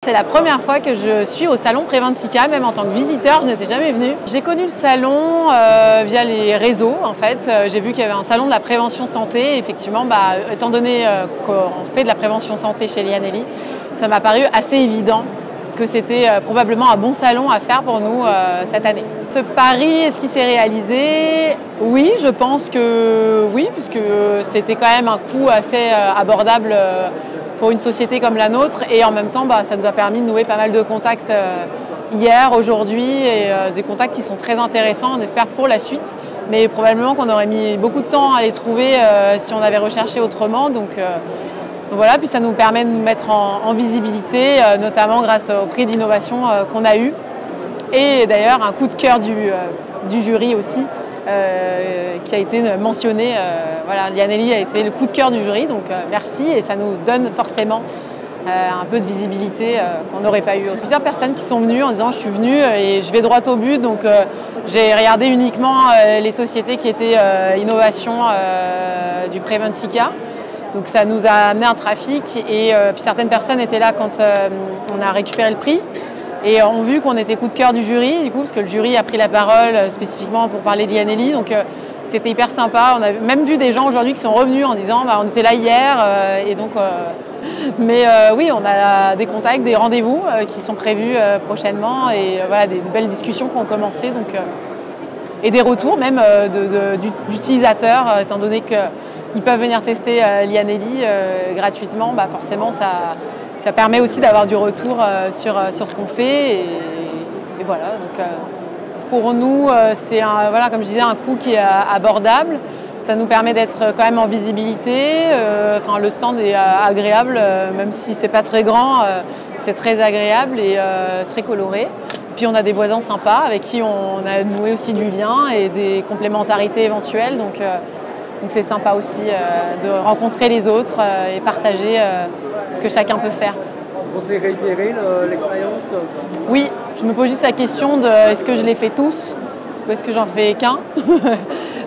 C'est la première fois que je suis au salon Preventica, même en tant que visiteur, je n'étais jamais venue. J'ai connu le salon via les réseaux en fait. J'ai vu qu'il y avait un salon de la prévention santé. Effectivement, étant donné qu'on fait de la prévention santé chez Lianelli, ça m'a paru assez évident que c'était probablement un bon salon à faire pour nous cette année. Ce pari, est-ce qu'il s'est réalisé? Oui, je pense que oui, puisque c'était quand même un coût assez abordable pour une société comme la nôtre, et en même temps ça nous a permis de nouer pas mal de contacts hier, aujourd'hui, et des contacts qui sont très intéressants, on espère pour la suite, mais probablement qu'on aurait mis beaucoup de temps à les trouver si on avait recherché autrement. Donc voilà, puis ça nous permet de nous mettre en visibilité, notamment grâce au prix d'innovation qu'on a eu, et d'ailleurs un coup de cœur du jury aussi, qui a été mentionné. Voilà, Lianelli a été le coup de cœur du jury, donc merci, et ça nous donne forcément un peu de visibilité qu'on n'aurait pas eu. Plusieurs personnes qui sont venues en disant je suis venue et je vais droit au but, donc j'ai regardé uniquement les sociétés qui étaient innovation du Preventica. Donc ça nous a amené un trafic, et puis certaines personnes étaient là quand on a récupéré le prix et ont vu qu'on était coup de cœur du jury, du coup, parce que le jury a pris la parole spécifiquement pour parler de Lianelli. Donc c'était hyper sympa. On a même vu des gens aujourd'hui qui sont revenus en disant on était là hier, et donc mais oui, on a des contacts, des rendez-vous qui sont prévus prochainement, et voilà, des belles discussions qui ont commencé, donc et des retours même d'utilisateurs, étant donné qu'ils peuvent venir tester Lianelli gratuitement. Forcément ça permet aussi d'avoir du retour sur ce qu'on fait, et voilà. Donc pour nous, c'est voilà, comme je disais, un coût qui est abordable. Ça nous permet d'être quand même en visibilité. Enfin, le stand est agréable, même si c'est pas très grand, c'est très agréable et très coloré. Puis on a des voisins sympas avec qui on a noué aussi du lien et des complémentarités éventuelles. Donc c'est sympa aussi de rencontrer les autres et partager ce que chacun peut faire. Vous pensez réitérer l'expérience? Oui, je me pose juste la question de est-ce que je les fais tous ou est-ce que j'en fais qu'un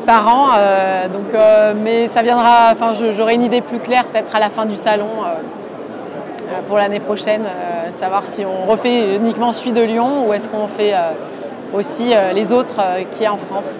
par an. Mais ça viendra, enfin, j'aurai une idée plus claire peut-être à la fin du salon pour l'année prochaine, savoir si on refait uniquement celui de Lyon ou est-ce qu'on fait aussi les autres qu'il y a en France.